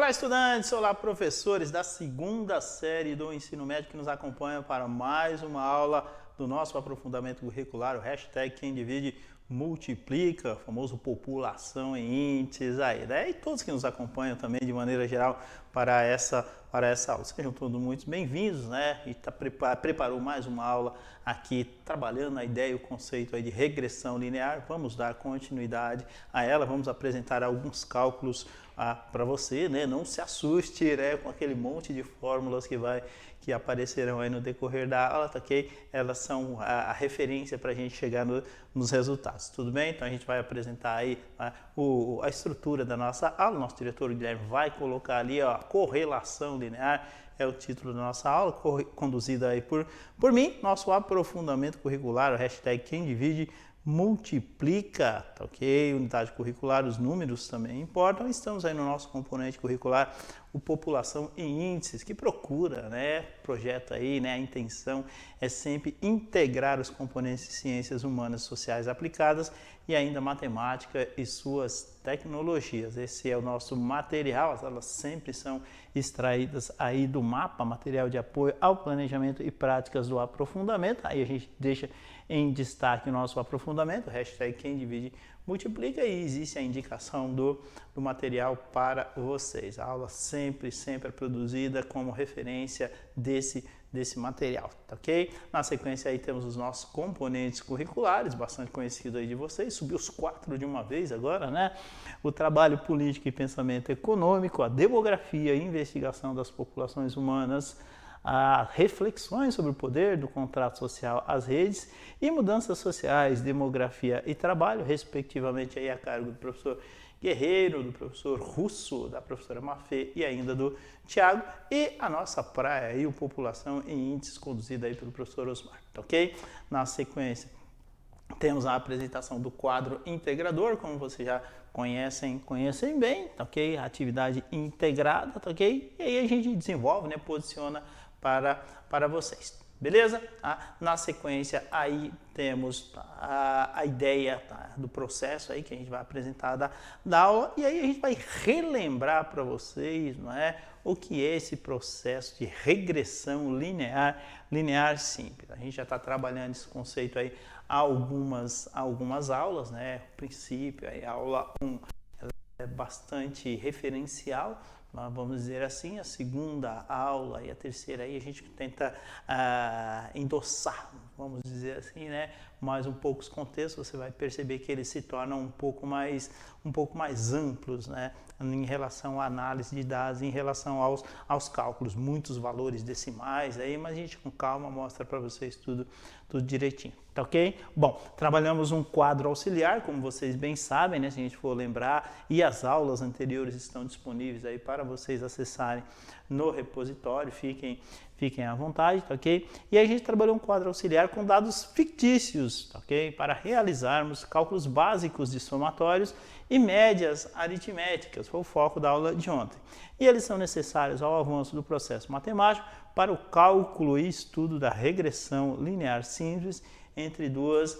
Olá, estudantes! Olá, professores da segunda série do ensino médio que nos acompanham para mais uma aula do nosso aprofundamento curricular, o hashtag Quem Divide Multiplica, o famoso população em índices aí, né? E todos que nos acompanham também de maneira geral para essa aula. Sejam todos muito bem-vindos, né? E preparou mais uma aula aqui trabalhando a ideia e o conceito aí de regressão linear. Vamos dar continuidade a ela, vamos apresentar alguns cálculos para você, né? Não se assuste, né, com aquele monte de fórmulas que aparecerão aí no decorrer da aula, tá ok? Elas são a referência para a gente chegar nos resultados, tudo bem? Então a gente vai apresentar aí a estrutura da nossa aula. Nosso diretor Guilherme vai colocar ali, ó, correlação linear, é o título da nossa aula, conduzida aí por mim, nosso aprofundamento curricular, o hashtag Quem Divide Multiplica, tá ok? Unidade curricular, os números também importam. Estamos aí no nosso componente curricular, o População em Índices, que procura, né, projeto aí, né, a intenção é sempre integrar os componentes de ciências humanas, sociais aplicadas e ainda matemática e suas tecnologias. Esse é o nosso material, as aulas sempre são extraídas aí do mapa, material de apoio ao planejamento e práticas do aprofundamento. Aí a gente deixa em destaque o nosso aprofundamento, hashtag Quem Divide Multiplica, e existe a indicação do material para vocês. A aula sempre é produzida como referência desse material, tá ok? Na sequência aí temos os nossos componentes curriculares, bastante conhecido aí de vocês, subiu os 4 de uma vez agora, né? O trabalho político e pensamento econômico, a demografia e investigação das populações humanas, a reflexões sobre o poder do contrato social às redes e mudanças sociais, demografia e trabalho, respectivamente aí a cargo do professor Guerreiro, do professor Russo, da professora Mafê e ainda do Tiago, e a nossa praia aí, o População em Índices, conduzida aí pelo professor Osmar, tá ok? Na sequência, temos a apresentação do quadro integrador, como vocês já conhecem bem, tá ok? A atividade integrada, tá ok? E aí a gente desenvolve, né, posiciona para vocês, beleza? Na sequência aí temos a ideia, tá, do processo aí que a gente vai apresentar da aula, e aí a gente vai relembrar para vocês, não é, o que é esse processo de regressão linear simples. A gente já está trabalhando esse conceito aí há algumas aulas, né? O princípio, aí, a aula 1 é bastante referencial, vamos dizer assim. A segunda aula e a terceira aí a gente tenta endossar, vamos dizer assim, né, mais um pouco os contextos. Você vai perceber que eles se tornam um pouco mais amplos, né, em relação à análise de dados, em relação aos cálculos, muitos valores decimais aí, mas a gente com calma mostra para vocês tudo direitinho, tá ok? Bom, trabalhamos um quadro auxiliar, como vocês bem sabem, né, se a gente for lembrar, e as aulas anteriores estão disponíveis aí para vocês acessarem no repositório, fiquem à vontade, tá ok? E aí a gente trabalhou um quadro auxiliar com dados fictícios, tá ok? Para realizarmos cálculos básicos de somatórios e médias aritméticas, foi o foco da aula de ontem. E eles são necessários ao avanço do processo matemático para o cálculo e estudo da regressão linear simples entre duas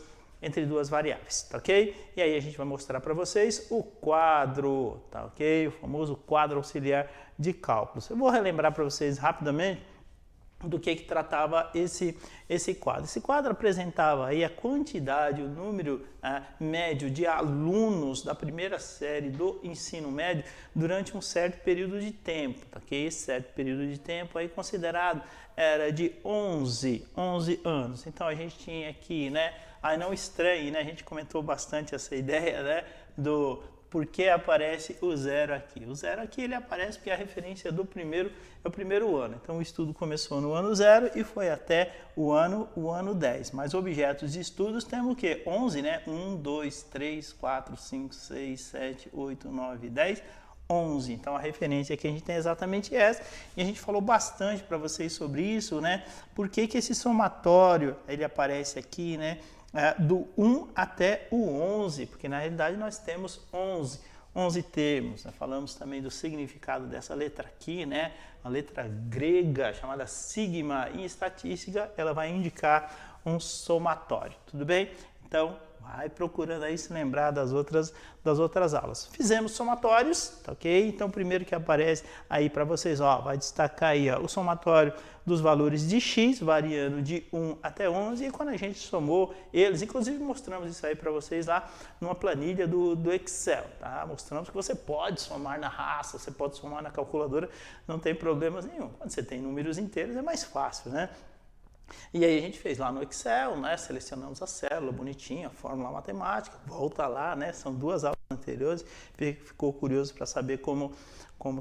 variáveis, tá ok? E aí a gente vai mostrar para vocês o quadro, tá ok? O famoso quadro auxiliar de cálculos. Eu vou relembrar para vocês rapidamente do que tratava esse quadro. Esse quadro apresentava aí a quantidade, o número médio de alunos da primeira série do ensino médio durante um certo período de tempo, tá ok? Esse certo período de tempo aí considerado era de 11 anos. Então a gente tinha aqui, né, aí não estranhe, né, a gente comentou bastante essa ideia, né, do por que aparece o zero aqui. O zero aqui ele aparece porque a referência é o primeiro ano. Então o estudo começou no ano 0 e foi até o ano 10. Mas objetos de estudos temos o quê? 11, né? 1, 2, 3, 4, 5, 6, 7, 8, 9, 10, 11. Então a referência que a gente tem é exatamente essa. E a gente falou bastante para vocês sobre isso, né? Por que esse somatório ele aparece aqui, né? Do 1 até o 11, porque na realidade nós temos 11 termos, né? Falamos também do significado dessa letra aqui, né? A letra grega chamada sigma. Em estatística ela vai indicar um somatório, tudo bem? Então, vai procurando aí se lembrar das outras aulas. Fizemos somatórios, tá ok? Então, primeiro que aparece aí para vocês, ó, vai destacar aí, ó, o somatório dos valores de x, variando de 1 até 11, e quando a gente somou eles, inclusive mostramos isso aí para vocês lá numa planilha do Excel, tá? Mostramos que você pode somar na raça, você pode somar na calculadora, não tem problemas nenhum. Quando você tem números inteiros é mais fácil, né? E aí a gente fez lá no Excel, né? Selecionamos a célula bonitinha, a fórmula matemática, volta lá, né? São 2 aulas anteriores, ficou curioso para saber como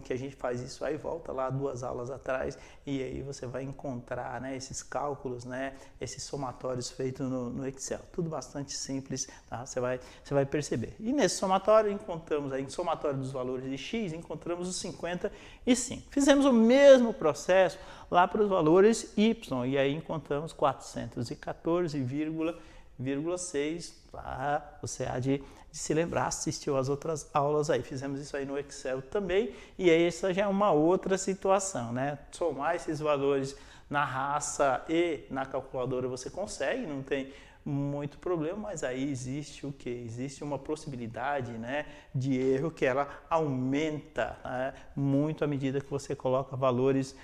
que a gente faz isso aí, volta lá 2 aulas atrás e aí você vai encontrar, né, esses cálculos, né, esses somatórios feitos no Excel. Tudo bastante simples, tá? Você vai perceber. E nesse somatório encontramos aí, em somatório dos valores de x, encontramos os 55. Fizemos o mesmo processo lá para os valores y e aí encontramos 414,6. Tá? Você há de se lembrar, assistiu às outras aulas aí. Fizemos isso aí no Excel também, e aí essa já é uma outra situação, né? Somar esses valores na raça e na calculadora você consegue, não tem muito problema, mas aí existe o que? Existe uma possibilidade, né, de erro que ela aumenta, né, muito à medida que você coloca valores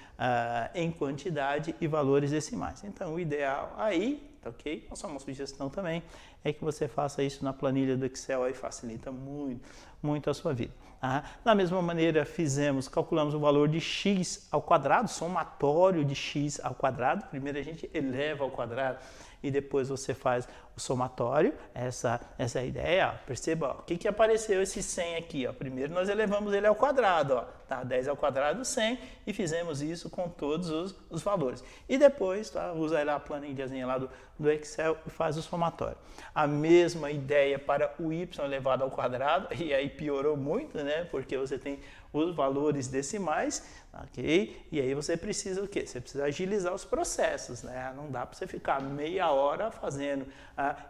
em quantidade e valores decimais. Então, o ideal aí, tá ok? Nossa, uma sugestão também é que você faça isso na planilha do Excel, aí facilita muito a sua vida. Tá? Da mesma maneira, calculamos o valor de x ao quadrado, somatório de x ao quadrado. Primeiro a gente eleva ao quadrado e depois você faz o somatório. Essa é a ideia. Ó. Perceba, ó, o que apareceu esse 100 aqui? Ó. Primeiro nós elevamos ele ao quadrado, ó, tá? 10 ao quadrado, 100, e fizemos isso com todos os valores. E depois, tá? Usa lá a planilhazinha lá do Excel e faz o somatório. A mesma ideia para o y elevado ao quadrado, e aí piorou muito, né? Porque você tem os valores decimais, ok? E aí você precisa o quê? Você precisa agilizar os processos, né? Não dá para você ficar meia hora fazendo,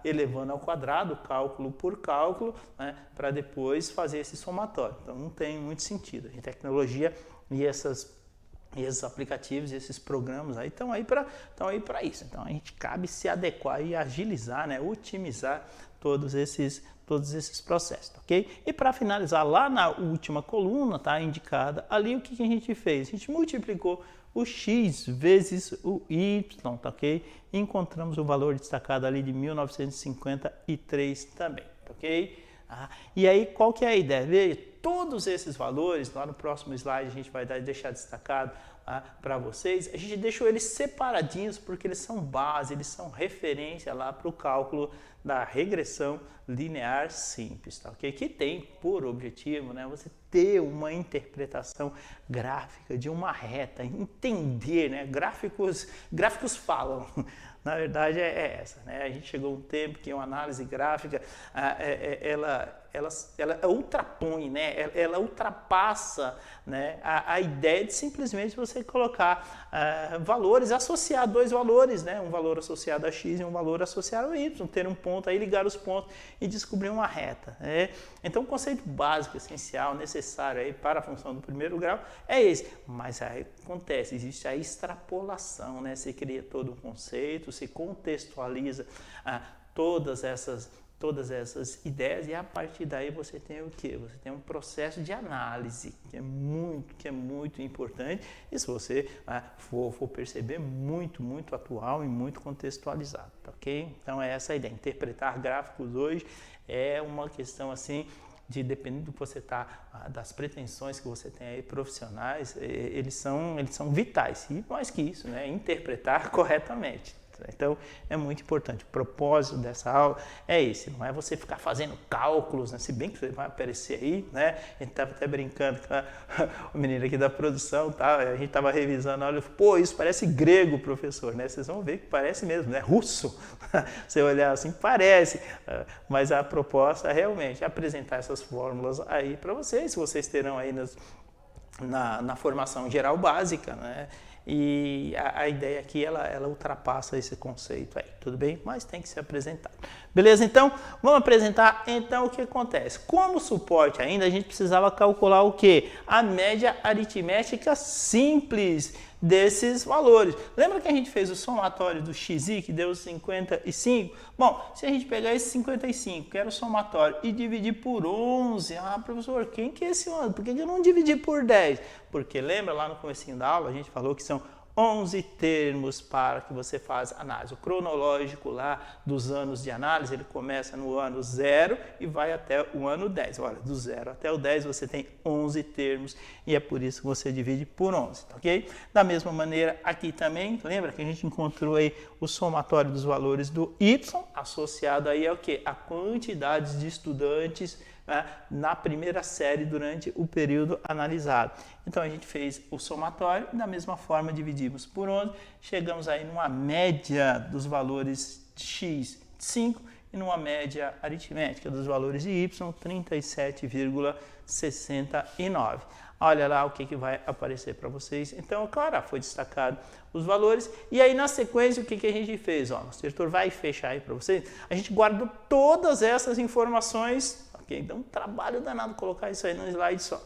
elevando ao quadrado, cálculo por cálculo, né? Para depois fazer esse somatório. Então não tem muito sentido. A tecnologia e esses aplicativos, esses programas aí estão aí para isso. Então a gente cabe se adequar e agilizar, né? Otimizar todos esses processos, ok? E para finalizar, lá na última coluna, tá indicada ali, o que a gente fez? A gente multiplicou o x vezes o y, tá ok? E encontramos o valor destacado ali de 1953 também, ok? E aí, qual que é a ideia? Veja, todos esses valores, lá no próximo slide a gente vai deixar destacado para vocês, a gente deixou eles separadinhos porque eles são base, eles são referência lá para o cálculo da regressão linear simples, tá ok? Que tem por objetivo, né, você ter uma interpretação gráfica de uma reta, entender, né, gráficos falam. Na verdade é essa, né? A gente chegou a um tempo que uma análise gráfica, ela ultrapõe, né? Ela ultrapassa, né, a ideia de simplesmente você colocar valores, associar 2 valores, né? Um valor associado a x e um valor associado a y, ter um ponto aí, ligar os pontos e descobrir uma reta, né? Então o conceito básico, essencial, necessário aí para a função do primeiro grau é esse, mas aí acontece, existe a extrapolação, né? Você cria todo um conceito, se contextualiza todas essas ideias e a partir daí você tem o quê? Você tem um processo de análise que é muito importante e se você for perceber, muito atual e muito contextualizado, tá ok? Então é essa a ideia. Interpretar gráficos hoje é uma questão assim, dependendo do que você das pretensões que você tem aí profissionais, eles são vitais e mais que isso, né? Interpretar corretamente. Então, é muito importante. O propósito dessa aula é esse, não é você ficar fazendo cálculos, né? Se bem que vai aparecer aí, né? A gente estava até brincando com o menino aqui da produção, tá? A gente estava revisando, olha, pô, isso parece grego, professor, né? Vocês vão ver que parece mesmo, né? Russo. Você olhar assim, parece, mas a proposta realmente é apresentar essas fórmulas aí para vocês, se vocês terão aí na formação geral básica, né? E a ideia aqui, ela ultrapassa esse conceito aí, tudo bem? Mas tem que ser apresentado. Beleza? Então, vamos apresentar então o que acontece. Como suporte ainda, a gente precisava calcular o quê? A média aritmética simples desses valores. Lembra que a gente fez o somatório do xi, que deu 55? Bom, se a gente pegar esse 55, que era o somatório, e dividir por 11, professor, quem que é esse 11? Por que eu não dividi por 10? Porque lembra lá no comecinho da aula, a gente falou que são 11 termos para que você faça análise. O cronológico lá dos anos de análise, ele começa no ano 0 e vai até o ano 10. Olha, do 0 até o 10 você tem 11 termos e é por isso que você divide por 11, tá ok? Da mesma maneira, aqui também, lembra que a gente encontrou aí o somatório dos valores do y, associado aí ao quê? A quantidade de estudantes, né, na primeira série durante o período analisado. Então a gente fez o somatório e da mesma forma dividimos por 11, chegamos aí numa média dos valores de x de 5 e numa média aritmética dos valores de y 37,69. Olha lá o que vai aparecer para vocês. Então, claro, foi destacado os valores. E aí, na sequência, o que a gente fez? Ó, o diretor vai fechar aí para vocês. A gente guardou todas essas informações. Okay? Então, um trabalho danado colocar isso aí no slide só.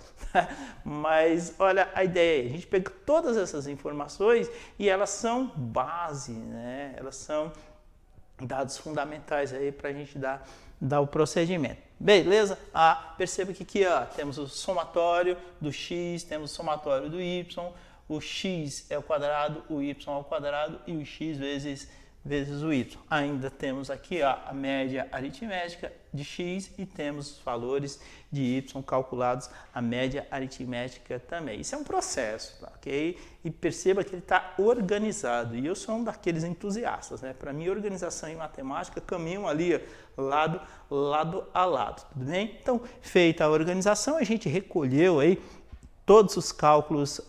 Mas, olha a ideia. A gente pega todas essas informações e elas são base, né? Elas são dados fundamentais aí para a gente dar o procedimento. Beleza? Perceba que aqui temos o somatório do x, temos o somatório do y, o x é o quadrado, o y ao quadrado e o x vezes o y. Ainda temos aqui a média aritmética de x e temos os valores de y calculados, a média aritmética também. Isso é um processo, tá, ok? E perceba que ele está organizado. E eu sou um daqueles entusiastas, né? Para mim, organização e matemática caminham ali lado a lado, tudo bem? Então, feita a organização, a gente recolheu aí todos os cálculos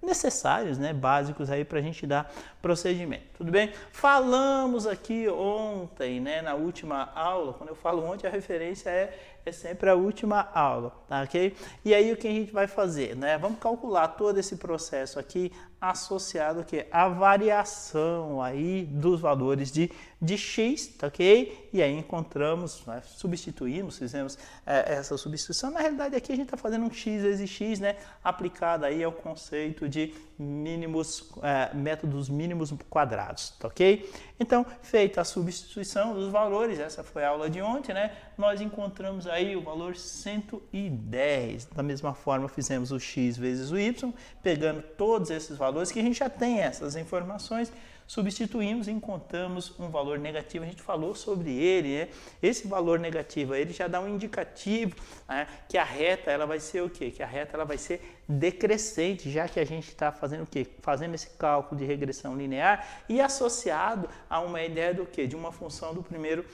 necessários, né, básicos aí para a gente dar procedimento, tudo bem? Falamos aqui ontem, né, na última aula, quando eu falo ontem a referência é sempre a última aula, tá ok? E aí o que a gente vai fazer, né? Vamos calcular todo esse processo aqui associado ao que? A variação aí dos valores de x, tá ok? E aí encontramos, né, substituímos, fizemos essa substituição. Na realidade aqui a gente está fazendo um x vezes x, né, aplicado aí ao conceito de mínimos, métodos mínimos quadrados, tá ok? Então, feita a substituição dos valores, essa foi a aula de ontem, né? Nós encontramos aí o valor 110. Da mesma forma, fizemos o x vezes o y, pegando todos esses valores que a gente já tem essas informações, substituímos e encontramos um valor negativo. A gente falou sobre ele, né? Esse valor negativo, ele já dá um indicativo, né, que a reta ela vai ser o quê? Que a reta ela vai ser decrescente, já que a gente está fazendo o quê? Fazendo esse cálculo de regressão linear e associado a uma ideia do quê? De uma função do primeiro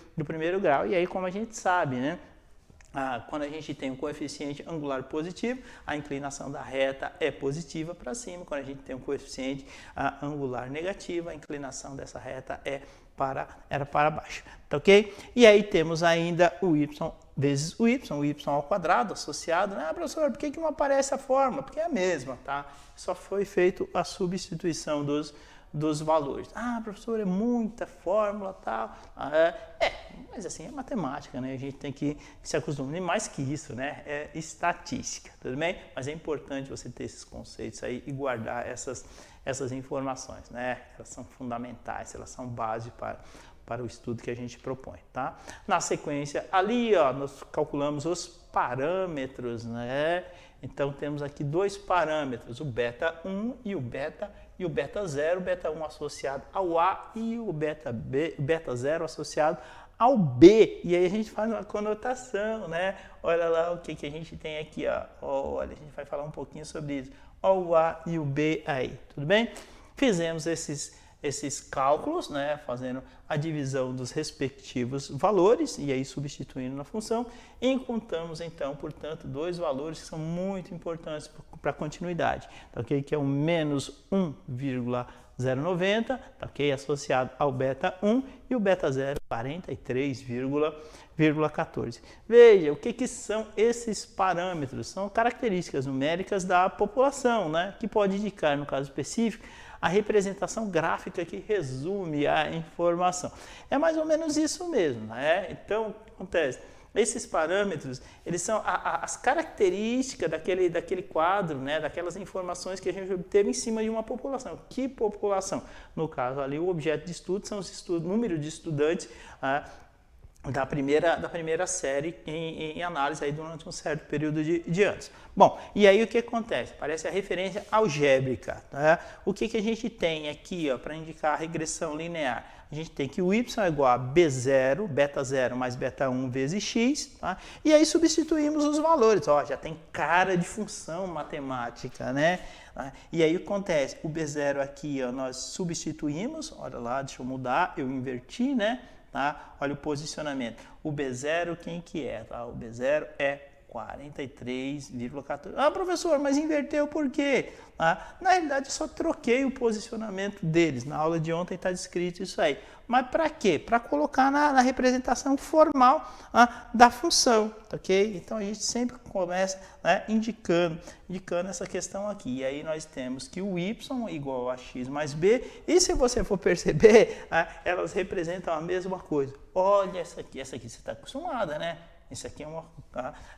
grau. E aí, como a gente sabe, né? Quando a gente tem um coeficiente angular positivo, a inclinação da reta é positiva para cima. Quando a gente tem um coeficiente angular negativo, a inclinação dessa reta era para baixo, tá ok? E aí temos ainda o y vezes o y ao quadrado associado, né? Professor, por que não aparece a fórmula? Porque é a mesma, tá? Só foi feita a substituição dos valores. Professor, é muita fórmula, tal. Mas assim, é matemática, né? A gente tem que se acostumar. E mais que isso, né? É estatística, tudo bem? Mas é importante você ter esses conceitos aí e guardar essas informações, né? Elas são fundamentais, elas são base para o estudo que a gente propõe, tá? Na sequência, ali, nós calculamos os parâmetros, né? Então, temos aqui dois parâmetros, o beta 1 e o beta 0, o beta 1 associado ao A e o beta 0 associado ao B. E aí a gente faz uma conotação, né? Olha lá o que a gente tem aqui, ó. Olha, a gente vai falar um pouquinho sobre isso. Olha o A e o B aí, tudo bem? Fizemos esses cálculos, né, fazendo a divisão dos respectivos valores e aí substituindo na função, e encontramos então, portanto, dois valores que são muito importantes para a continuidade, tá, okay? Que é o menos 1,090, tá, okay? Associado ao beta 1 e o beta 0, 43,14. Veja, o que são esses parâmetros? São características numéricas da população, né, que pode indicar, no caso específico, a representação gráfica que resume a informação. É mais ou menos isso mesmo, né? Então, o que acontece? esses parâmetros, eles são as características daquele quadro, né, daquelas informações que a gente obteve em cima de uma população. Que população? No caso ali, o objeto de estudo são os número de estudantes da primeira série em análise aí durante um certo período de anos. Bom, e aí o que acontece? Parece a referência algébrica. Tá? O que a gente tem aqui para indicar a regressão linear? A gente tem que o y é igual a b0, beta 0 mais beta 1 vezes x, tá? E aí substituímos os valores. Ó, já tem cara de função matemática, né? E aí o que acontece? O b0 aqui, ó, nós substituímos, olha lá, deixa eu mudar, eu inverti, né? Tá? Olha o posicionamento. O B0, quem que é? Tá? O B0 é 43,14. Ah, professor, mas inverteu por quê? Na realidade, eu só troquei o posicionamento deles. Na aula de ontem está descrito isso aí. Mas para quê? Para colocar na representação formal da função, ok? Então, a gente sempre começa, né, indicando essa questão aqui. E aí, nós temos que o y é igual a x mais b. E se você for perceber, elas representam a mesma coisa. Olha essa aqui você está acostumada, né? Isso aqui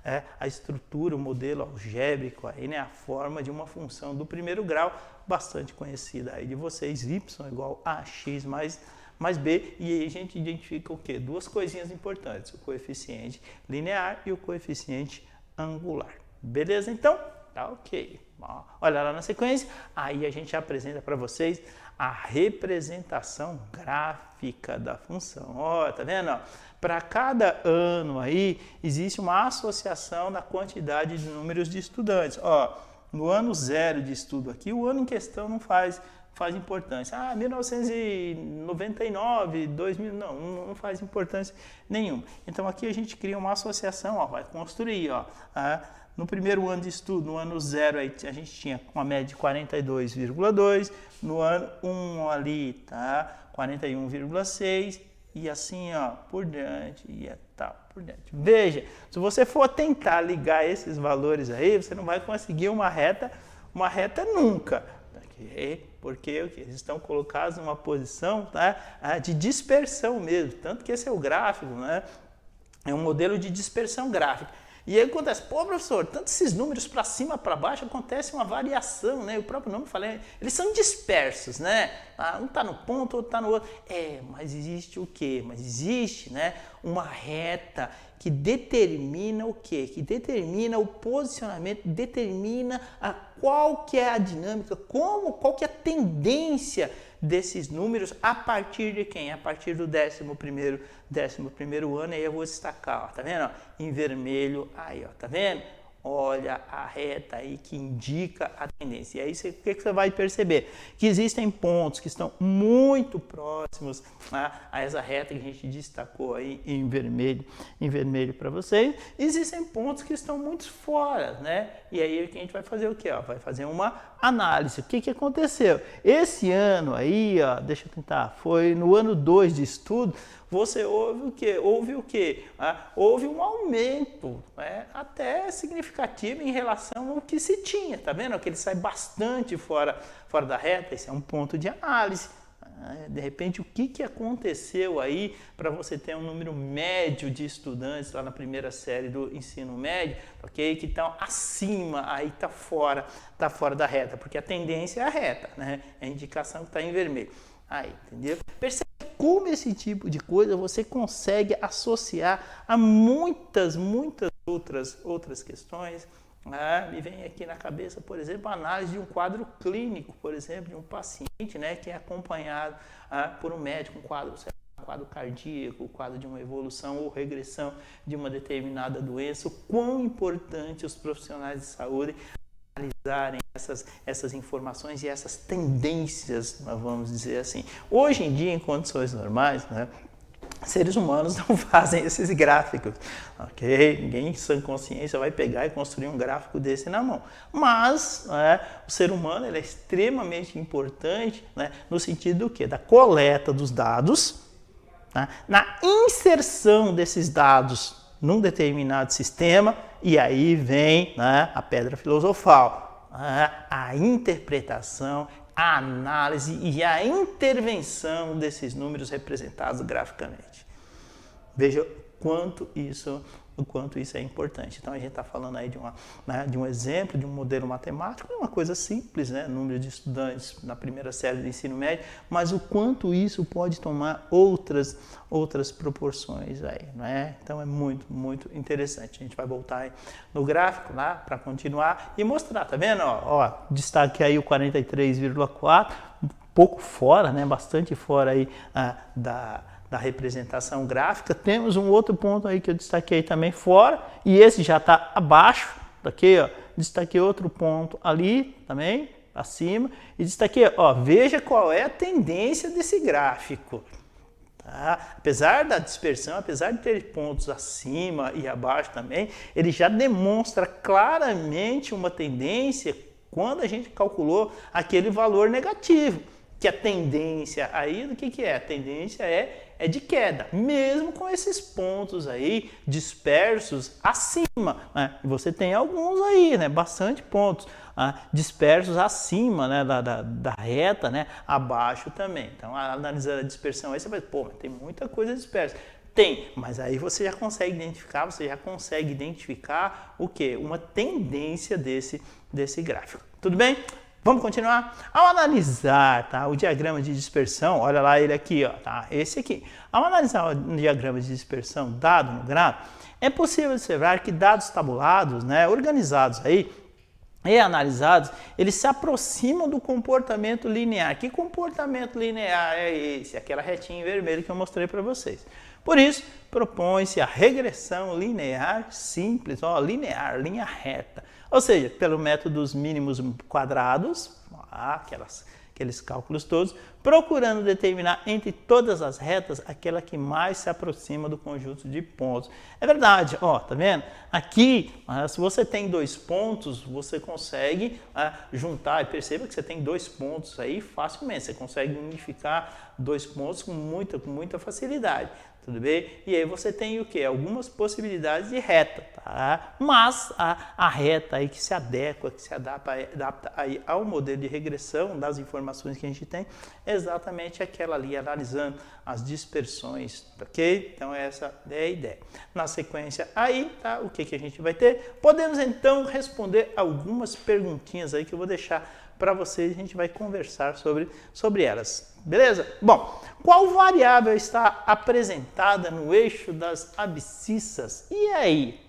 é a estrutura, o modelo algébrico, aí, né, a forma de uma função do primeiro grau, bastante conhecida aí de vocês, y igual a x mais b, e aí a gente identifica o quê? Duas coisinhas importantes, o coeficiente linear e o coeficiente angular. Beleza, então? Tá ok. Olha lá na sequência, aí a gente apresenta para vocês a representação gráfica da função. Ó, tá vendo? Para cada ano aí, existe uma associação da quantidade de números de estudantes. Ó, no ano 0 de estudo aqui, o ano em questão não faz importância. 1999, 2000, não faz importância nenhuma. Então, aqui a gente cria uma associação, ó, vai construir, ó. No primeiro ano de estudo, no ano 0, a gente tinha uma média de 42,2, no ano 1 ali, tá? 41,6, e assim, ó, por diante, e tal, por diante. Veja, se você for tentar ligar esses valores aí, você não vai conseguir uma reta nunca. Porque eles estão colocados numa posição, tá, de dispersão mesmo. Tanto que esse é o gráfico, né? É um modelo de dispersão gráfica. E aí acontece, pô, professor, tanto esses números para cima, para baixo, acontece uma variação, né? O próprio nome fala, eles são dispersos, né? Um está no ponto, outro está no outro. Mas existe o quê? Mas existe, né, uma reta que determina o quê? Que determina o posicionamento, determina qual que é a dinâmica, qual que é a tendência desses números a partir de quem? A partir do 11º ano, aí eu vou destacar, ó, tá vendo? Ó, em vermelho, aí, ó, tá vendo? Olha a reta aí que indica a tendência. E aí, o que você vai perceber? Que existem pontos que estão muito próximos a essa reta que a gente destacou aí em vermelho para vocês. Existem pontos que estão muito fora, né? E aí, a gente vai fazer o quê? Ó, vai fazer uma análise. O que aconteceu? Esse ano aí, ó, deixa eu tentar, foi no ano 2 de estudo, você houve o quê? Houve um aumento, né, até significativo em relação ao que se tinha, tá vendo? Que ele sai bastante fora da reta, esse é um ponto de análise. De repente, o que aconteceu aí para você ter um número médio de estudantes lá na primeira série do ensino médio, ok? Que estão acima, aí está fora da reta, porque a tendência é a reta, né? É a indicação que está em vermelho. Aí, entendeu? Percebe como esse tipo de coisa você consegue associar a muitas outras questões. Me vem aqui na cabeça, por exemplo, a análise de um quadro clínico, por exemplo, de um paciente, né, que é acompanhado por um médico, um quadro cardíaco, um quadro de uma evolução ou regressão de uma determinada doença. O quão importante os profissionais de saúde analisarem essas informações e essas tendências, vamos dizer assim. Hoje em dia, em condições normais, né, seres humanos não fazem esses gráficos, ok? Ninguém em sã consciência vai pegar e construir um gráfico desse na mão. Mas o ser humano ele é extremamente importante, né, no sentido do quê? Da coleta dos dados, né, na inserção desses dados num determinado sistema, e aí vem, né, a pedra filosofal, a interpretação, a análise e a intervenção desses números representados graficamente. Veja quanto isso o quanto isso é importante. Então a gente está falando aí de um exemplo, de um modelo matemático, é uma coisa simples, né? Número de estudantes na primeira série do ensino médio, mas o quanto isso pode tomar outras proporções aí, não é? Então é muito, muito interessante. A gente vai voltar aí no gráfico lá para continuar e mostrar, tá vendo? Ó, destaque aí o 43,4, um pouco fora, né? Bastante fora aí da representação gráfica. Temos um outro ponto aí que eu destaquei também fora, e esse já está abaixo, daqui, ó, destaquei outro ponto ali também, acima, e destaquei, ó, veja qual é a tendência desse gráfico. Tá? Apesar da dispersão, apesar de ter pontos acima e abaixo também, ele já demonstra claramente uma tendência quando a gente calculou aquele valor negativo. Que a tendência aí, do que é? A tendência é de queda, mesmo com esses pontos aí dispersos acima, né? Você tem alguns aí, né? Bastante pontos dispersos acima, né? da reta, né? Abaixo também. Então, analisando a dispersão aí, você vai, pô, mas tem muita coisa dispersa. Tem, mas aí você já consegue identificar o quê? Uma tendência desse gráfico. Tudo bem? Vamos continuar? Ao analisar, tá, o diagrama de dispersão, olha lá ele aqui, ó, tá, esse aqui. Ao analisar o diagrama de dispersão dado no gráfico, é possível observar que dados tabulados, né, organizados aí e analisados, eles se aproximam do comportamento linear. Que comportamento linear é esse? Aquela retinha em vermelho que eu mostrei para vocês. Por isso, propõe-se a regressão linear simples, ó, linear, linha reta. Ou seja, pelo método dos mínimos quadrados, aqueles cálculos todos, procurando determinar entre todas as retas aquela que mais se aproxima do conjunto de pontos. É verdade, ó, tá vendo? Aqui, se você tem dois pontos, você consegue juntar, e perceba que você tem dois pontos aí facilmente, você consegue unificar dois pontos com muita facilidade. Tudo bem? E aí você tem o que? Algumas possibilidades de reta, tá? Mas a reta aí que se adequa, que se adapta aí ao modelo de regressão das informações que a gente tem, é exatamente aquela ali, analisando as dispersões, ok? Então essa é a ideia. Na sequência aí, tá? O que a gente vai ter? Podemos então responder algumas perguntinhas aí que eu vou deixar para vocês, a gente vai conversar sobre elas. Beleza? Bom, qual variável está apresentada no eixo das abscissas? E aí?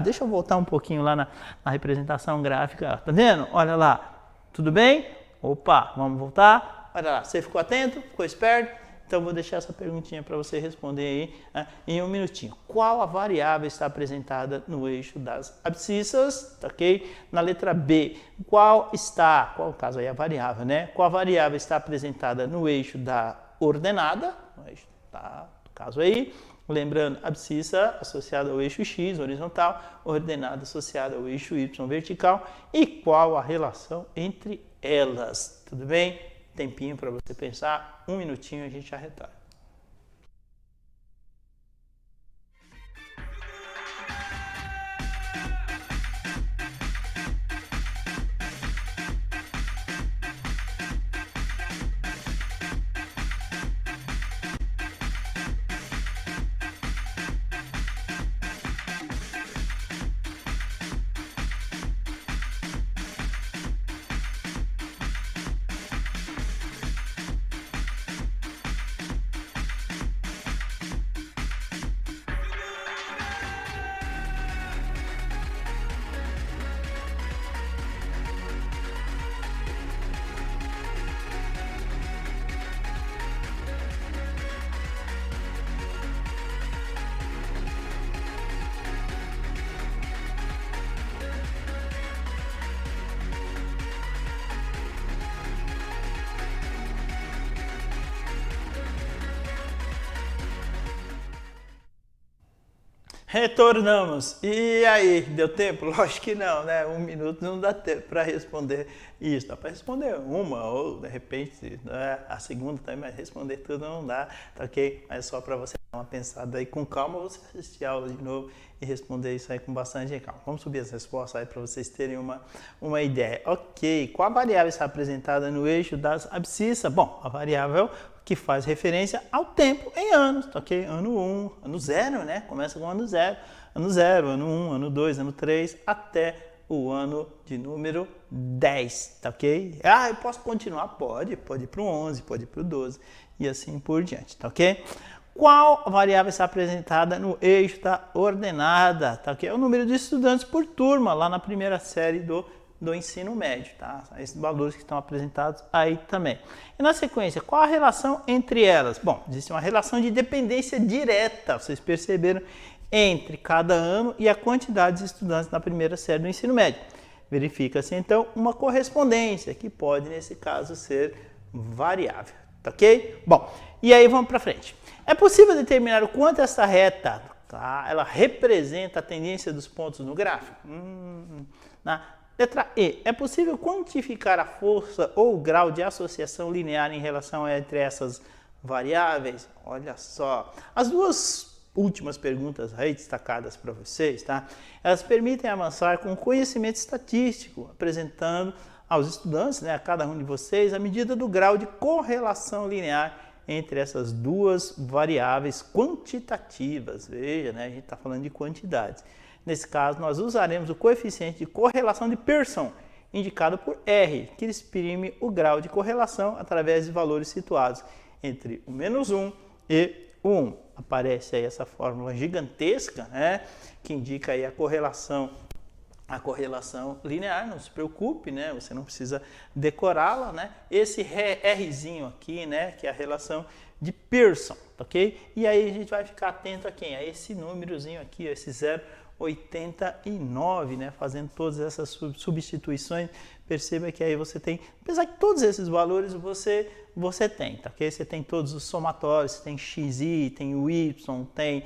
Deixa eu voltar um pouquinho lá na representação gráfica. Tá vendo? Olha lá. Tudo bem? Opa, vamos voltar? Olha lá, você ficou atento? Ficou esperto? Então, vou deixar essa perguntinha para você responder aí em um minutinho. Qual a variável está apresentada no eixo das abscissas? Ok? Na letra B, qual o caso aí, a variável, né? Qual a variável está apresentada no eixo da ordenada? No eixo, tá? No caso aí, lembrando, abscissa associada ao eixo X, horizontal, ordenada associada ao eixo Y, vertical. E qual a relação entre elas? Tudo bem? Tempinho para você pensar, um minutinho a gente já retorna. Retornamos. E aí, deu tempo? Lógico que não, né? Um minuto não dá tempo para responder isso. Dá para responder uma ou, de repente, né? A segunda também, mas responder tudo não dá, tá ok? Mas só para você dar uma pensada aí com calma, você assistir a aula de novo e responder isso aí com bastante calma. Vamos subir as respostas aí para vocês terem uma ideia. Ok, qual a variável está apresentada no eixo das abscissas? Bom, a variável que faz referência ao tempo em anos, tá ok? Ano 1, ano 0, né? Começa com ano 0, ano 1, ano 2, ano 3, até o ano de número 10, tá ok? Ah, eu posso continuar? Pode ir para o 11, pode ir para o 12 e assim por diante, tá ok? Qual variável está apresentada no eixo da ordenada, tá ok? É o número de estudantes por turma, lá na primeira série do ensino médio, tá? Esses valores que estão apresentados aí também. E na sequência, qual a relação entre elas? Bom, existe uma relação de dependência direta, vocês perceberam, entre cada ano e a quantidade de estudantes na primeira série do ensino médio. Verifica-se então uma correspondência, que pode, nesse caso, ser variável, tá ok? Bom, e aí vamos para frente. É possível determinar o quanto essa reta, tá, ela representa a tendência dos pontos no gráfico? Letra E. É possível quantificar a força ou o grau de associação linear em relação entre essas variáveis? Olha só. As duas últimas perguntas aí destacadas para vocês, tá? Elas permitem avançar com conhecimento estatístico, apresentando aos estudantes, né, a cada um de vocês, a medida do grau de correlação linear entre essas duas variáveis quantitativas. Veja, né, a gente está falando de quantidades. Nesse caso, nós usaremos o coeficiente de correlação de Pearson, indicado por R, que exprime o grau de correlação através de valores situados entre o -1 e o 1. Aparece aí essa fórmula gigantesca, né, que indica aí a correlação linear. Não se preocupe, né, você não precisa decorá-la, né? Esse Rzinho aqui, né, que é a relação de Pearson, ok? E aí a gente vai ficar atento a quem? A esse númerozinho aqui, esse 0,89, né? Fazendo todas essas substituições, perceba que aí você tem, apesar que todos esses valores você tem, tá ok? Você tem todos os somatórios, você tem xi, tem o y, tem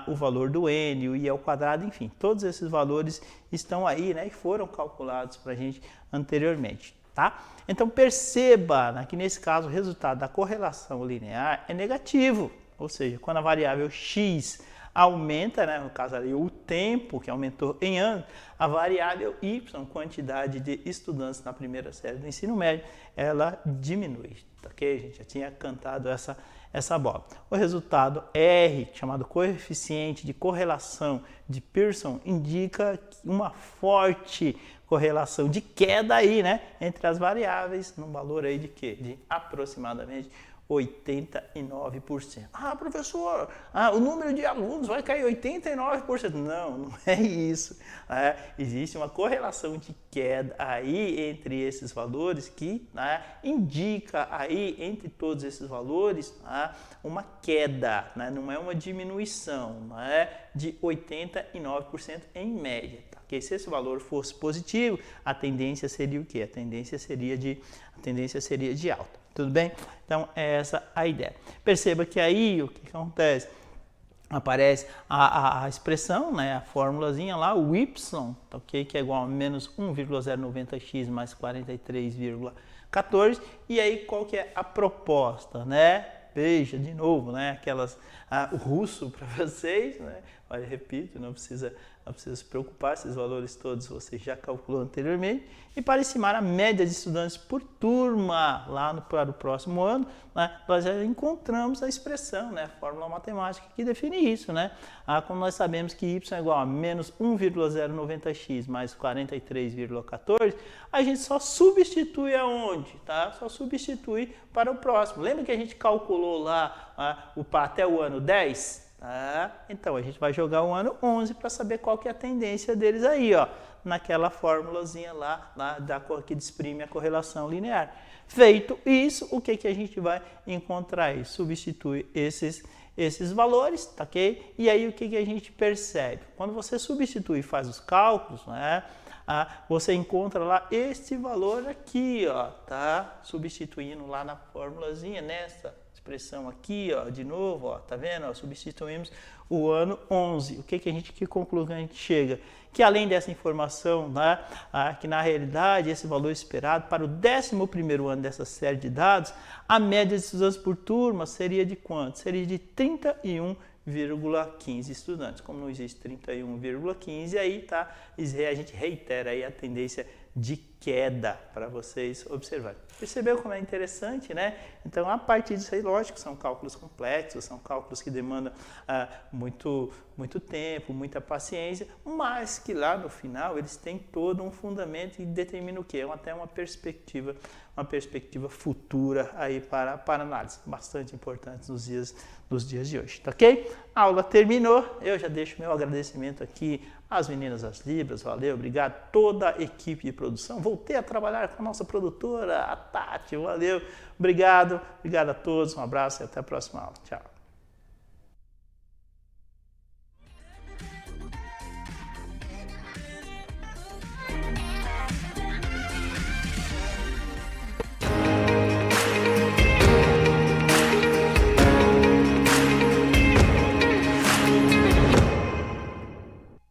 o valor do n, o i ao quadrado, enfim, todos esses valores estão aí, né? E foram calculados para a gente anteriormente, tá? Então perceba, né, que nesse caso o resultado da correlação linear é negativo, ou seja, quando a variável x aumenta, né, no caso ali o tempo que aumentou em anos, a variável y, quantidade de estudantes na primeira série do ensino médio, ela diminui, tá ok? A gente já tinha cantado essa bola. O resultado R, chamado coeficiente de correlação de Pearson, indica uma forte correlação de queda aí, né, entre as variáveis, num valor aí de quê? De aproximadamente 89%. Ah, professor, o número de alunos vai cair 89%. Não é isso. Existe uma correlação de queda aí entre esses valores que, né, indica aí entre todos esses valores, uma queda, né, não é uma diminuição, né, de 89% em média. Tá? Porque se esse valor fosse positivo, a tendência seria o quê? A tendência seria de alta. Tudo bem? Então, é essa a ideia. Perceba que aí o que acontece? Aparece a expressão, né, a formulazinha lá, o y, okay, que é igual a menos 1,090x mais 43,14. E aí, qual que é a proposta, né? Veja, de novo, né, o russo para vocês, né? Olha, repito, não precisa se preocupar, esses valores todos você já calculou anteriormente. E para estimar a média de estudantes por turma lá para o próximo ano, né, nós já encontramos a expressão, né, a fórmula matemática que define isso, né? Como nós sabemos que y é igual a menos 1,090x mais 43,14, a gente só substitui aonde? Tá? Só substitui para o próximo. Lembra que a gente calculou lá até o ano 10? Então a gente vai jogar o ano 11 para saber qual que é a tendência deles aí, ó, naquela formulazinha lá que exprime a correlação linear. Feito isso, o que a gente vai encontrar aí? Substitui esses valores, tá ok? E aí o que a gente percebe? Quando você substitui e faz os cálculos, né, você encontra lá este valor aqui, ó, tá? Substituindo lá na formulazinha, nessa expressão aqui, ó, de novo, ó, tá vendo? Ó, substituímos o ano 11. O que conclusão a gente chega? Que além dessa informação, né, que na realidade esse valor esperado para o 11º ano dessa série de dados, a média de estudantes por turma seria de quanto? Seria de 31,15 estudantes. Como não existe 31,15, aí tá, a gente reitera aí a tendência de queda para vocês observarem. Percebeu como é interessante, né? Então, a partir disso aí, lógico, são cálculos complexos, são cálculos que demandam muito tempo, muita paciência, mas que lá no final eles têm todo um fundamento e determinam o quê? Até uma perspectiva futura aí para análise, bastante importante nos dias de hoje, tá ok? A aula terminou, eu já deixo meu agradecimento aqui às meninas das Libras, valeu, obrigado, toda a equipe de produção, voltei a trabalhar com a nossa produtora, a Tati, valeu, obrigado a todos, um abraço e até a próxima aula, tchau.